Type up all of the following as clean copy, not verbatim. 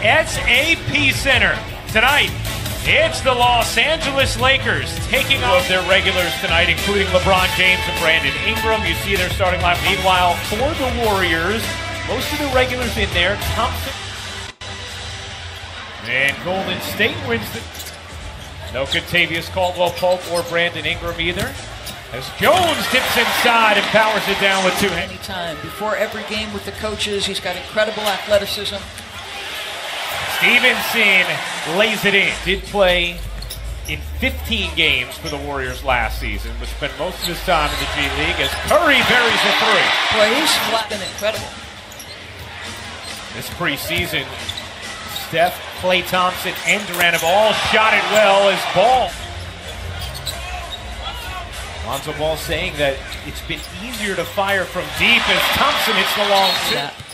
SAP Center. Tonight, it's the Los Angeles Lakers taking on their regulars tonight, including LeBron James and Brandon Ingram. You see their starting lineup. Meanwhile, for the Warriors, most of the regulars in there. Thompson. And Golden State wins the... No Contavious Caldwell-Pope or Brandon Ingram either. As Jones dips inside and powers it down with two hands. Anytime. Before every game with the coaches, he's got incredible athleticism. Stevenson lays it in. Did play in 15 games for the Warriors last season, but spent most of his time in the G League as Curry buries a three. Boy, he's flat and incredible. This preseason, Steph, Klay Thompson, and Durant have all shot it well as Ball. Lonzo Ball saying that it's been easier to fire from deep as Thompson hits the long two.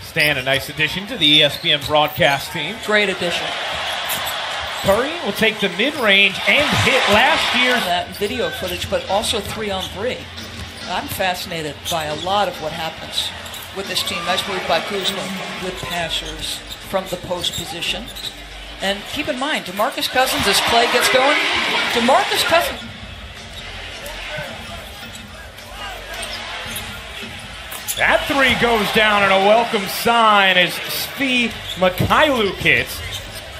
Stan, a nice addition to the ESPN broadcast team. Great addition. Curry will take the mid-range and hit last year's that video footage, but also 3-on-3. I'm fascinated by a lot of what happens with this team. Nice move by Kuzma. Good passers from the post position. And keep in mind, DeMarcus Cousins, as Klay gets going, DeMarcus Cousins. That three goes down and a welcome sign as Svi Mykhailiuk hits.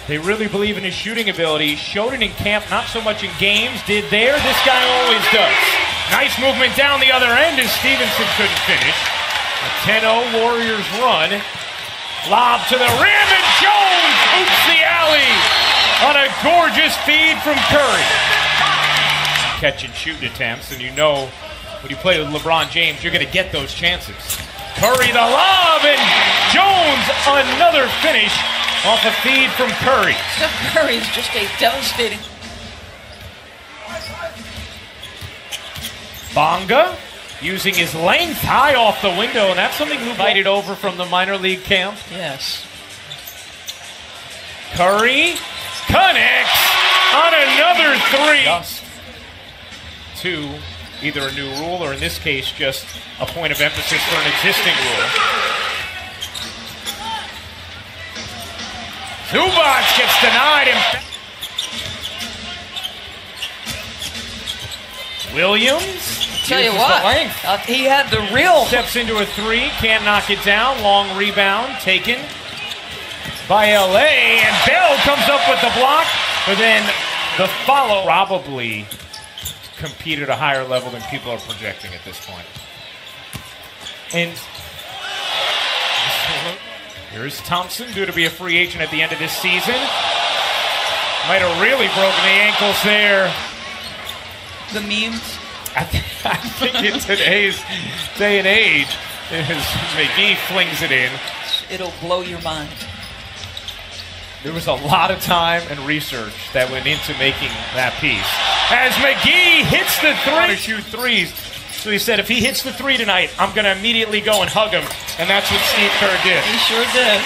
They really believe in his shooting ability. Showed it in camp, not so much in games. Did there, this guy always does. Nice movement down the other end as Stevenson couldn't finish. A 10-0 Warriors run. Lob to the rim and Jones oops the alley on a gorgeous feed from Curry. Catch and shoot attempts, and you know when you play with LeBron James, you're going to get those chances. Curry the lob, and Jones another finish off a feed from Curry. Steph Curry is just a devastating. Bonga using his length high off the window, and that's something Lou invited over from the minor league camp. Yes. Curry connects on another three. Just to either a new rule or in this case just a point of emphasis for an existing rule. Zubac gets denied him. Williams. Tell you what, he had the real. Steps into a three, can't knock it down. Long rebound taken by LA, and Bell comes up with the block, but then the follow probably compete at a higher level than people are projecting at this point. And here's Thompson, due to be a free agent at the end of this season. Might have really broken the ankles there. The memes. I think in today's day and age, as McGee flings it in. It'll blow your mind. There was a lot of time and research that went into making that piece. As McGee hits the three, to shoot threes. So he said, if he hits the three tonight, I'm going to immediately go and hug him. And that's what Steve Kerr did. He sure did.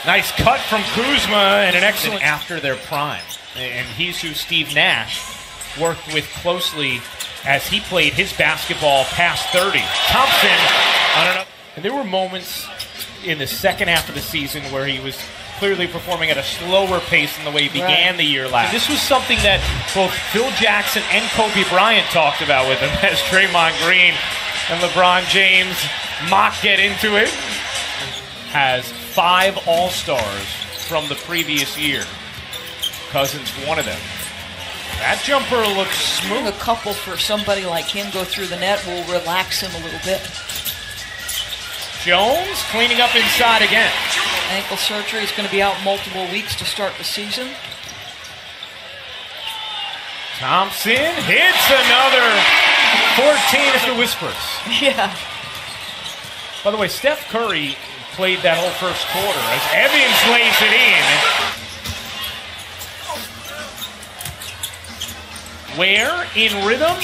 Nice cut from Kuzma and an excellent after their prime. And he's who Steve Nash worked with closely as he played his basketball past 30. Thompson, I don't know. And there were moments in the second half of the season where he was clearly performing at a slower pace than the way he began the year last. And this was something that both Phil Jackson and Kobe Bryant talked about with him as Draymond Green and LeBron James mock get into it. Has 5 All-Stars from the previous year. Cousins one of them. That jumper looks smooth. A couple for somebody like him go through the net will relax him a little bit. Jones cleaning up inside again. Ankle surgery is going to be out multiple weeks to start the season. Thompson hits another 14 as the whispers. Yeah. By the way, Steph Curry played that whole first quarter as Evans lays it in. Ware in rhythm,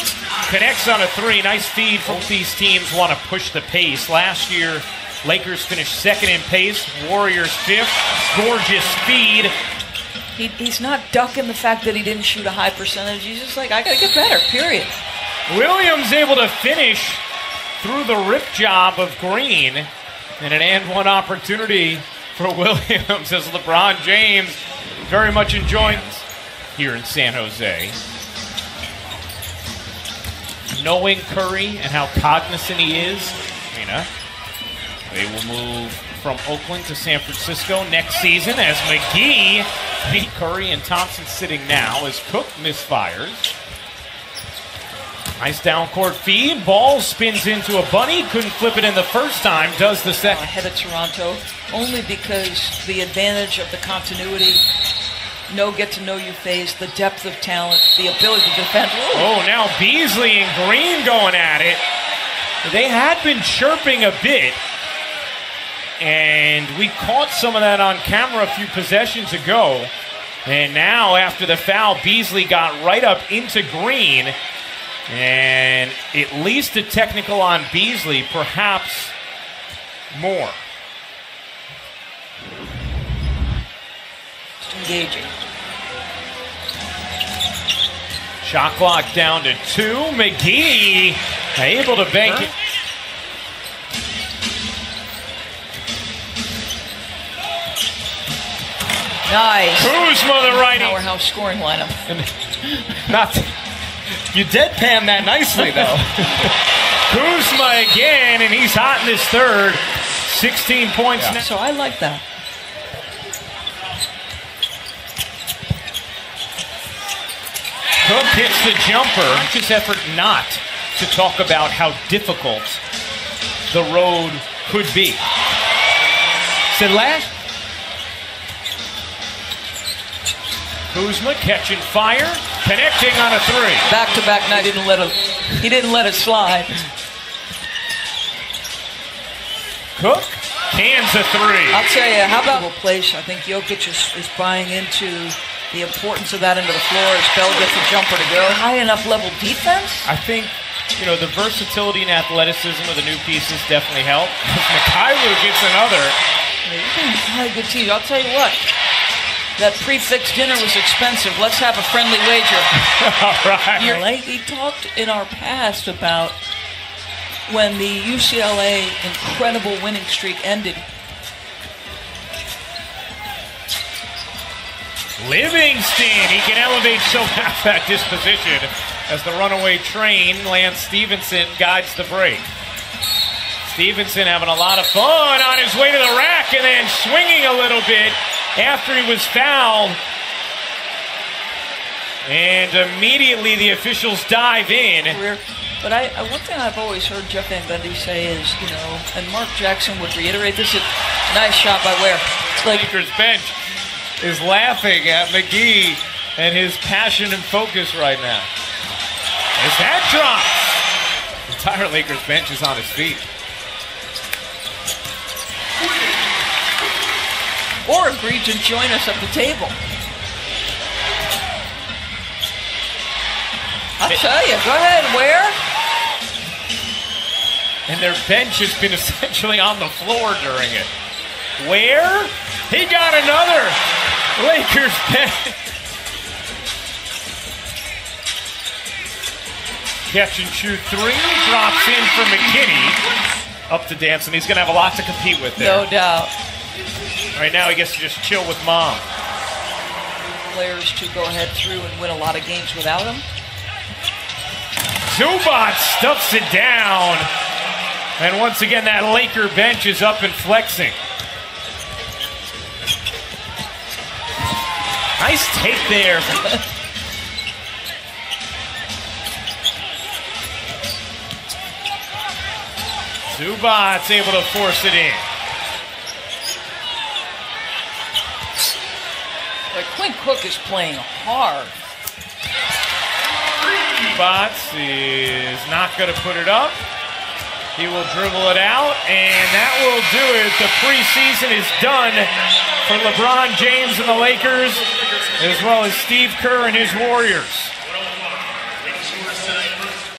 connects on a three. Nice feed from these teams want to push the pace. Last year, Lakers finished second in pace, Warriors fifth. Gorgeous feed. He's not ducking the fact that he didn't shoot a high percentage. He's just like, I got to get better, period. Williams able to finish through the rip job of Green. And an and one opportunity for Williams as LeBron James very much enjoying here in San Jose. Knowing Curry and how cognizant he is, they will move from Oakland to San Francisco next season as McGee beat Curry, and Thompson sitting now as Cook misfires. Nice down-court feed. Ball spins into a bunny. Couldn't flip it in the first time. Does the second. Ahead of Toronto, only because the advantage of the continuity, get-to-know-you phase, the depth of talent, the ability to defend. Ooh. Oh, now Beasley and Green going at it. They had been chirping a bit, and we caught some of that on camera a few possessions ago. And now, after the foul, Beasley got right up into Green. And at least a technical on Beasley, perhaps more. Engaging. Shot clock down to 2. McGee able to bank it. Nice. Kuzma, the righty. Powerhouse scoring lineup. You deadpan that nicely, though. Kuzma again, and he's hot in his third. 16 points now. So I like that. Cook hits the jumper. Conscious effort not to talk about how difficult the road could be. Said last. Kuzma catching fire, connecting on a 3. Back-to-back night, he didn't let it slide. Cook cans a 3. I'll tell you, how about a place? I think Jokic is buying into the importance of that into the floor as Bell gets a jumper to go. High enough level defense? I think, the versatility and athleticism of the new pieces definitely help. Mikhailo gets another. Yeah, good team. I'll tell you what. That prefix dinner was expensive. Let's have a friendly wager. All right. We talked in our past about when the UCLA incredible winning streak ended. Livingston, he can elevate so fast that disposition as the runaway train. Lance Stevenson guides the break. Stevenson having a lot of fun on his way to the rack and then swinging a little bit after he was fouled. And immediately the officials dive in. But one thing I've always heard Jeff Van Gundy say is, and Mark Jackson would reiterate this, nice shot by Ware. Lakers bench is laughing at McGee and his passion and focus right now. As that drops, the entire Lakers bench is on his feet. Or agreed to join us at the table. I'll tell you, go ahead, Ware. And their bench has been essentially on the floor during it. Ware? He got another Lakers bench. Catch and shoot 3, drops in for McKinney. Up to Danson. He's going to have a lot to compete with there. No doubt. Right now he gets to just chill with Mom. Players to go ahead through and win a lot of games without him. Zubac stuffs it down. And once again, that Laker bench is up and flexing. Nice take there. Zubac able to force it in. But Quinn Cook is playing hard. Zubac is not going to put it up. He will dribble it out, and that will do it. The preseason is done for LeBron James and the Lakers, as well as Steve Kerr and his Warriors.